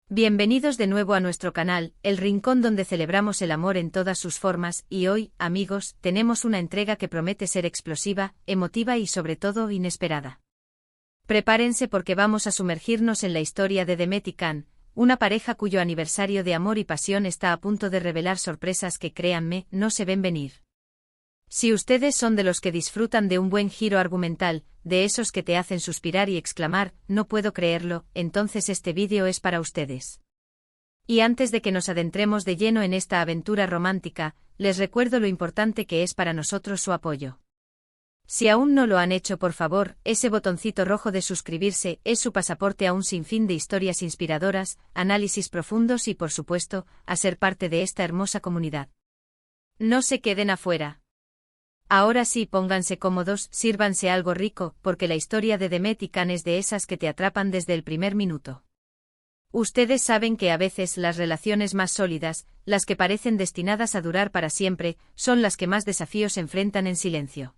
Bienvenidos de nuevo a nuestro canal, el rincón donde celebramos el amor en todas sus formas, y hoy, amigos, tenemos una entrega que promete ser explosiva, emotiva y sobre todo inesperada. Prepárense porque vamos a sumergirnos en la historia de Demet y Can, una pareja cuyo aniversario de amor y pasión está a punto de revelar sorpresas que, créanme, no se ven venir. Si ustedes son de los que disfrutan de un buen giro argumental, de esos que te hacen suspirar y exclamar, no puedo creerlo, entonces este vídeo es para ustedes. Y antes de que nos adentremos de lleno en esta aventura romántica, les recuerdo lo importante que es para nosotros su apoyo. Si aún no lo han hecho, por favor, ese botoncito rojo de suscribirse es su pasaporte a un sinfín de historias inspiradoras, análisis profundos y, por supuesto, a ser parte de esta hermosa comunidad. No se queden afuera. Ahora sí, pónganse cómodos, sírvanse algo rico, porque la historia de Demet y Can es de esas que te atrapan desde el primer minuto. Ustedes saben que a veces las relaciones más sólidas, las que parecen destinadas a durar para siempre, son las que más desafíos enfrentan en silencio.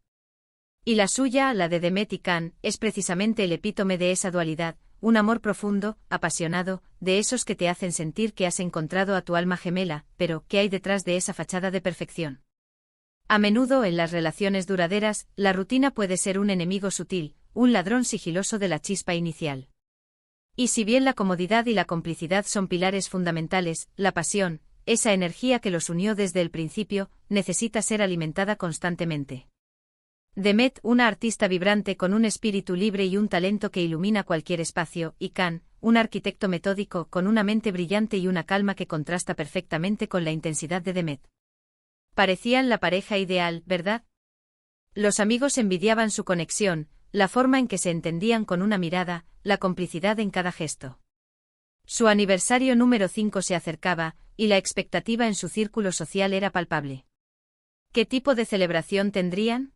Y la suya, la de Demet y Can, es precisamente el epítome de esa dualidad, un amor profundo, apasionado, de esos que te hacen sentir que has encontrado a tu alma gemela, pero ¿qué hay detrás de esa fachada de perfección? A menudo en las relaciones duraderas, la rutina puede ser un enemigo sutil, un ladrón sigiloso de la chispa inicial. Y si bien la comodidad y la complicidad son pilares fundamentales, la pasión, esa energía que los unió desde el principio, necesita ser alimentada constantemente. Demet, una artista vibrante con un espíritu libre y un talento que ilumina cualquier espacio, y Can, un arquitecto metódico con una mente brillante y una calma que contrasta perfectamente con la intensidad de Demet. Parecían la pareja ideal, ¿verdad? Los amigos envidiaban su conexión, la forma en que se entendían con una mirada, la complicidad en cada gesto. Su aniversario número 5 se acercaba, y la expectativa en su círculo social era palpable. ¿Qué tipo de celebración tendrían?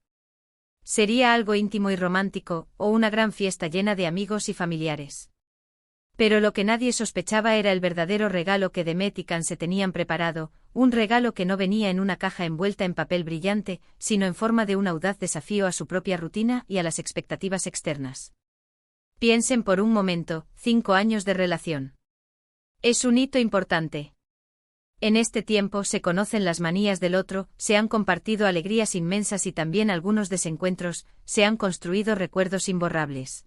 ¿Sería algo íntimo y romántico, o una gran fiesta llena de amigos y familiares? Pero lo que nadie sospechaba era el verdadero regalo que Demet y Can se tenían preparado, un regalo que no venía en una caja envuelta en papel brillante, sino en forma de un audaz desafío a su propia rutina y a las expectativas externas. Piensen por un momento, 5 años de relación. Es un hito importante. En este tiempo se conocen las manías del otro, se han compartido alegrías inmensas y también algunos desencuentros, se han construido recuerdos imborrables.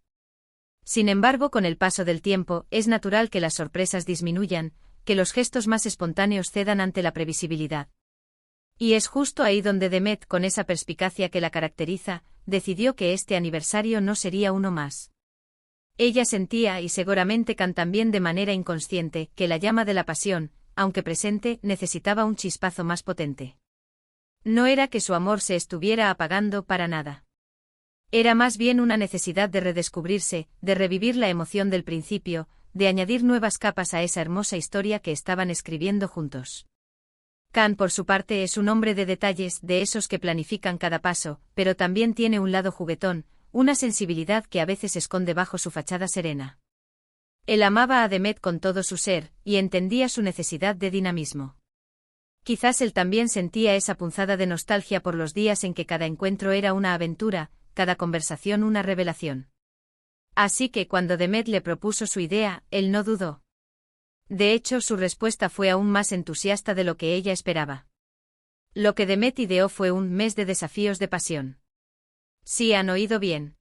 Sin embargo, con el paso del tiempo, es natural que las sorpresas disminuyan, que los gestos más espontáneos cedan ante la previsibilidad. Y es justo ahí donde Demet, con esa perspicacia que la caracteriza, decidió que este aniversario no sería uno más. Ella sentía, y seguramente Can también de manera inconsciente, que la llama de la pasión, aunque presente, necesitaba un chispazo más potente. No era que su amor se estuviera apagando para nada. Era más bien una necesidad de redescubrirse, de revivir la emoción del principio, de añadir nuevas capas a esa hermosa historia que estaban escribiendo juntos. Can, por su parte, es un hombre de detalles, de esos que planifican cada paso, pero también tiene un lado juguetón, una sensibilidad que a veces esconde bajo su fachada serena. Él amaba a Demet con todo su ser, y entendía su necesidad de dinamismo. Quizás él también sentía esa punzada de nostalgia por los días en que cada encuentro era una aventura, cada conversación una revelación. Así que cuando Demet le propuso su idea, él no dudó. De hecho, su respuesta fue aún más entusiasta de lo que ella esperaba. Lo que Demet ideó fue un mes de desafíos de pasión. Sí, han oído bien.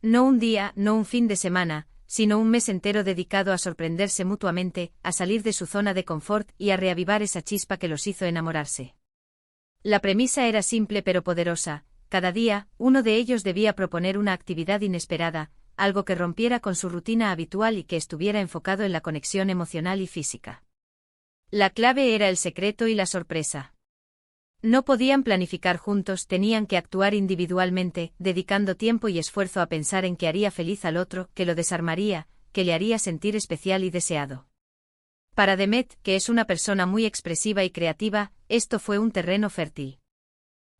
No un día, no un fin de semana, sino un mes entero dedicado a sorprenderse mutuamente, a salir de su zona de confort y a reavivar esa chispa que los hizo enamorarse. La premisa era simple pero poderosa. Cada día, uno de ellos debía proponer una actividad inesperada, algo que rompiera con su rutina habitual y que estuviera enfocado en la conexión emocional y física. La clave era el secreto y la sorpresa. No podían planificar juntos, tenían que actuar individualmente, dedicando tiempo y esfuerzo a pensar en qué haría feliz al otro, que lo desarmaría, que le haría sentir especial y deseado. Para Demet, que es una persona muy expresiva y creativa, esto fue un terreno fértil.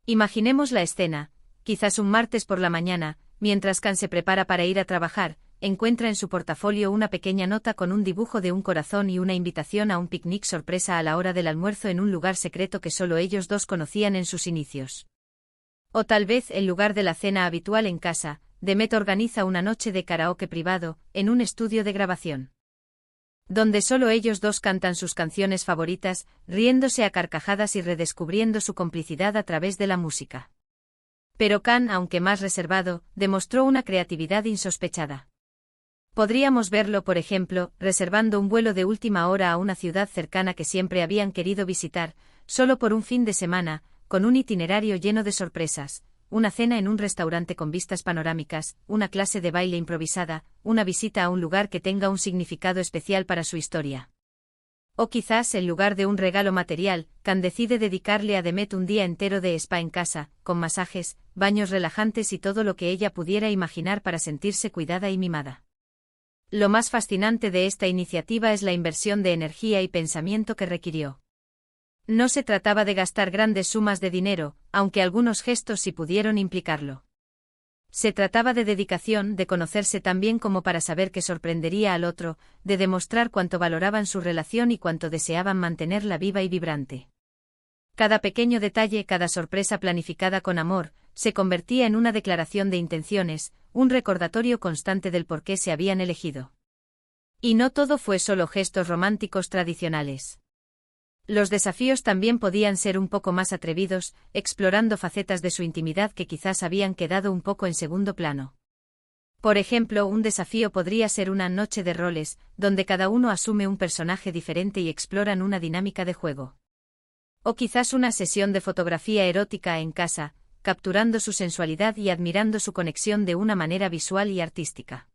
Imaginemos la escena, quizás un martes por la mañana, mientras Can se prepara para ir a trabajar, encuentra en su portafolio una pequeña nota con un dibujo de un corazón y una invitación a un picnic sorpresa a la hora del almuerzo en un lugar secreto que solo ellos dos conocían en sus inicios. O tal vez, en lugar de la cena habitual en casa, Demet organiza una noche de karaoke privado, en un estudio de grabación. donde solo ellos dos cantan sus canciones favoritas, riéndose a carcajadas y redescubriendo su complicidad a través de la música. Pero Khan, aunque más reservado, demostró una creatividad insospechada. Podríamos verlo, por ejemplo, reservando un vuelo de última hora a una ciudad cercana que siempre habían querido visitar, solo por un fin de semana, con un itinerario lleno de sorpresas, una cena en un restaurante con vistas panorámicas, una clase de baile improvisada, una visita a un lugar que tenga un significado especial para su historia. O quizás, en lugar de un regalo material, Khan decide dedicarle a Demet un día entero de spa en casa, con masajes, baños relajantes y todo lo que ella pudiera imaginar para sentirse cuidada y mimada. Lo más fascinante de esta iniciativa es la inversión de energía y pensamiento que requirió. No se trataba de gastar grandes sumas de dinero, aunque algunos gestos sí pudieron implicarlo. Se trataba de dedicación, de conocerse tan bien como para saber que sorprendería al otro, de demostrar cuánto valoraban su relación y cuánto deseaban mantenerla viva y vibrante. Cada pequeño detalle, cada sorpresa planificada con amor, se convertía en una declaración de intenciones, un recordatorio constante del por qué se habían elegido. Y no todo fue solo gestos románticos tradicionales. Los desafíos también podían ser un poco más atrevidos, explorando facetas de su intimidad que quizás habían quedado un poco en segundo plano. Por ejemplo, un desafío podría ser una noche de roles, donde cada uno asume un personaje diferente y exploran una dinámica de juego. O quizás una sesión de fotografía erótica en casa, capturando su sensualidad y admirando su conexión de una manera visual y artística.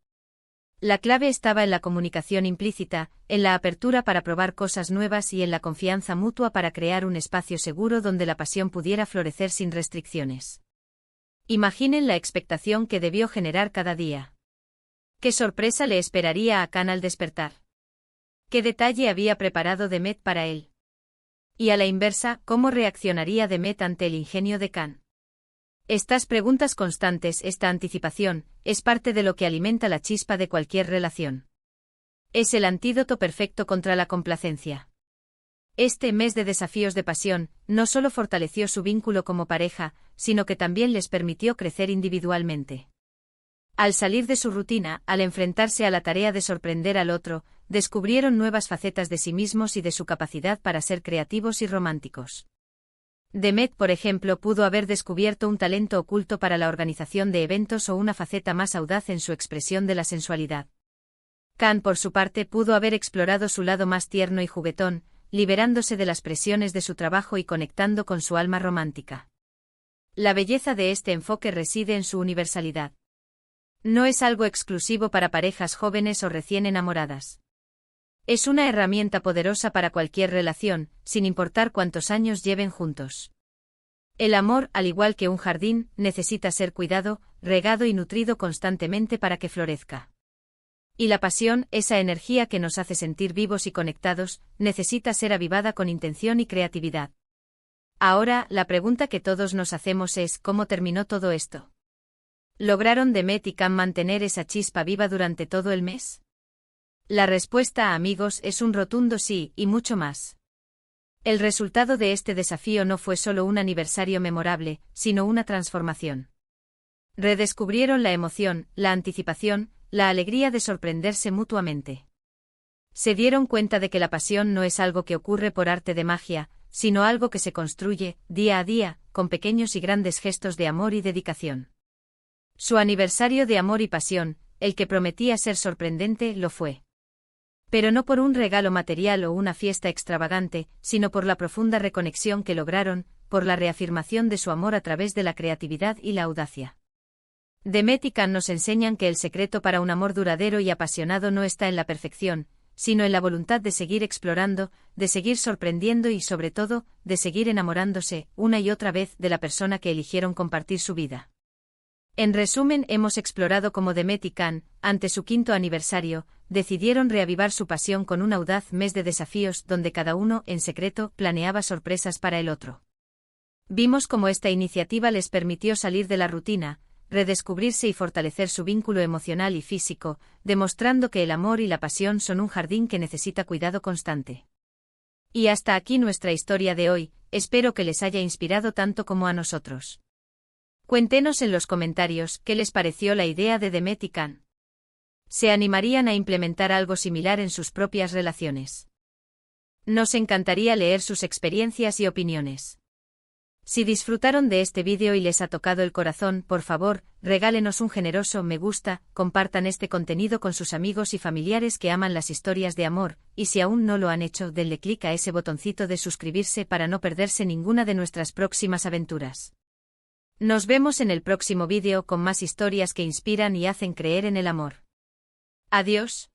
La clave estaba en la comunicación implícita, en la apertura para probar cosas nuevas y en la confianza mutua para crear un espacio seguro donde la pasión pudiera florecer sin restricciones. Imaginen la expectación que debió generar cada día. ¿Qué sorpresa le esperaría a Khan al despertar? ¿Qué detalle había preparado Demet para él? Y a la inversa, ¿cómo reaccionaría Demet ante el ingenio de Khan? Estas preguntas constantes, esta anticipación, es parte de lo que alimenta la chispa de cualquier relación. Es el antídoto perfecto contra la complacencia. Este mes de desafíos de pasión, no solo fortaleció su vínculo como pareja, sino que también les permitió crecer individualmente. Al salir de su rutina, al enfrentarse a la tarea de sorprender al otro, descubrieron nuevas facetas de sí mismos y de su capacidad para ser creativos y románticos. Demet, por ejemplo, pudo haber descubierto un talento oculto para la organización de eventos o una faceta más audaz en su expresión de la sensualidad. Khan, por su parte, pudo haber explorado su lado más tierno y juguetón, liberándose de las presiones de su trabajo y conectando con su alma romántica. La belleza de este enfoque reside en su universalidad. No es algo exclusivo para parejas jóvenes o recién enamoradas. Es una herramienta poderosa para cualquier relación, sin importar cuántos años lleven juntos. El amor, al igual que un jardín, necesita ser cuidado, regado y nutrido constantemente para que florezca. Y la pasión, esa energía que nos hace sentir vivos y conectados, necesita ser avivada con intención y creatividad. Ahora, la pregunta que todos nos hacemos es, ¿cómo terminó todo esto? ¿Lograron Demet y Khan mantener esa chispa viva durante todo el mes? La respuesta, amigos, es un rotundo sí, y mucho más. El resultado de este desafío no fue solo un aniversario memorable, sino una transformación. Redescubrieron la emoción, la anticipación, la alegría de sorprenderse mutuamente. Se dieron cuenta de que la pasión no es algo que ocurre por arte de magia, sino algo que se construye, día a día, con pequeños y grandes gestos de amor y dedicación. Su aniversario de amor y pasión, el que prometía ser sorprendente, lo fue. Pero no por un regalo material o una fiesta extravagante, sino por la profunda reconexión que lograron, por la reafirmación de su amor a través de la creatividad y la audacia. Demet y Khan nos enseñan que el secreto para un amor duradero y apasionado no está en la perfección, sino en la voluntad de seguir explorando, de seguir sorprendiendo y, sobre todo, de seguir enamorándose, una y otra vez, de la persona que eligieron compartir su vida. En resumen, hemos explorado cómo Demet y Khan, ante su 5º aniversario, decidieron reavivar su pasión con un audaz mes de desafíos donde cada uno, en secreto, planeaba sorpresas para el otro. Vimos cómo esta iniciativa les permitió salir de la rutina, redescubrirse y fortalecer su vínculo emocional y físico, demostrando que el amor y la pasión son un jardín que necesita cuidado constante. Y hasta aquí nuestra historia de hoy, espero que les haya inspirado tanto como a nosotros. Cuéntenos en los comentarios qué les pareció la idea de Demet y Khan. se animarían a implementar algo similar en sus propias relaciones. Nos encantaría leer sus experiencias y opiniones. Si disfrutaron de este vídeo y les ha tocado el corazón, por favor, regálenos un generoso me gusta, compartan este contenido con sus amigos y familiares que aman las historias de amor, y si aún no lo han hecho, denle clic a ese botoncito de suscribirse para no perderse ninguna de nuestras próximas aventuras. Nos vemos en el próximo vídeo con más historias que inspiran y hacen creer en el amor. Adiós.